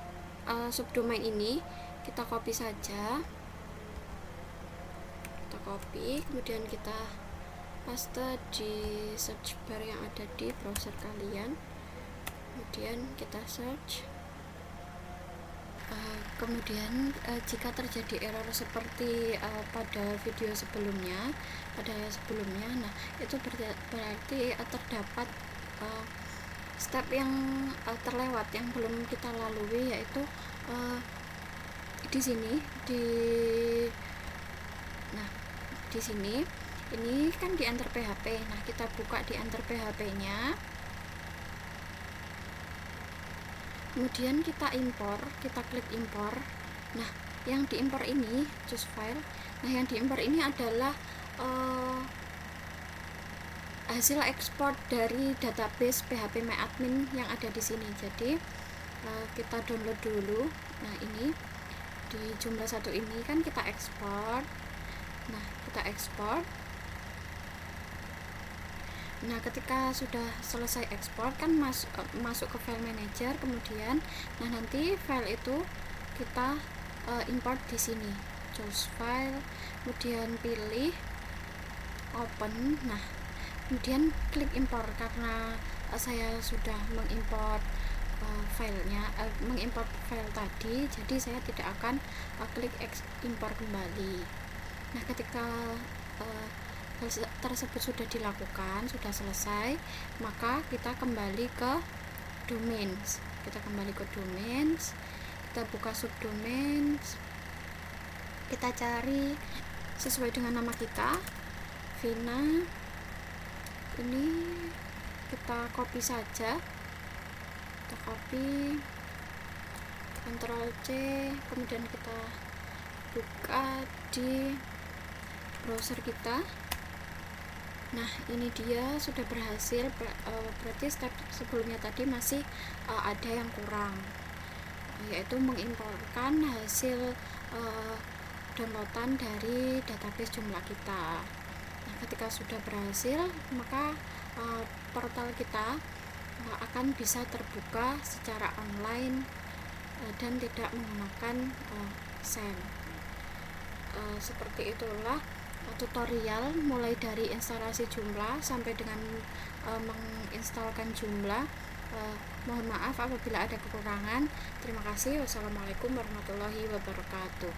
B: subdomain ini kita copy saja, kita copy, kemudian kita paste di search bar yang ada di browser kalian. Kemudian kita search. Kemudian jika terjadi error seperti pada video sebelumnya, nah itu berarti terdapat step yang terlewat, yang belum kita lalui, yaitu di sini di sini ini kan di enter PHP. Nah kita buka di enter PHP-nya. Kemudian kita impor, kita klik impor. Nah yang diimpor ini choose file. Nah yang diimpor ini adalah hasil ekspor dari database phpMyAdmin yang ada di sini. Jadi kita download dulu. Nah ini di jumlah 1 ini kan kita ekspor. Nah kita ekspor. Nah ketika sudah selesai ekspor kan masuk ke file manager, kemudian nanti file itu kita import di sini, choose file, kemudian pilih open. Nah kemudian klik impor. Karena saya sudah mengimport mengimport file tadi, jadi saya tidak akan klik impor kembali. Nah ketika tersebut sudah dilakukan, sudah selesai, maka kita kembali ke domains. Kita buka subdomains, kita cari sesuai dengan nama kita, Vina. Ini kita copy saja, kita copy, Ctrl C, kemudian kita buka di browser kita. Nah ini dia sudah berhasil. Berarti step sebelumnya tadi masih ada yang kurang, yaitu mengimporkan hasil downloadan dari database jumlah kita. Nah ketika sudah berhasil, maka portal kita akan bisa terbuka secara online dan tidak menggunakan SEM. Seperti itulah tutorial mulai dari instalasi Joomla sampai dengan menginstalkan Joomla. Mohon maaf apabila ada kekurangan. Terima kasih. Wassalamualaikum warahmatullahi wabarakatuh.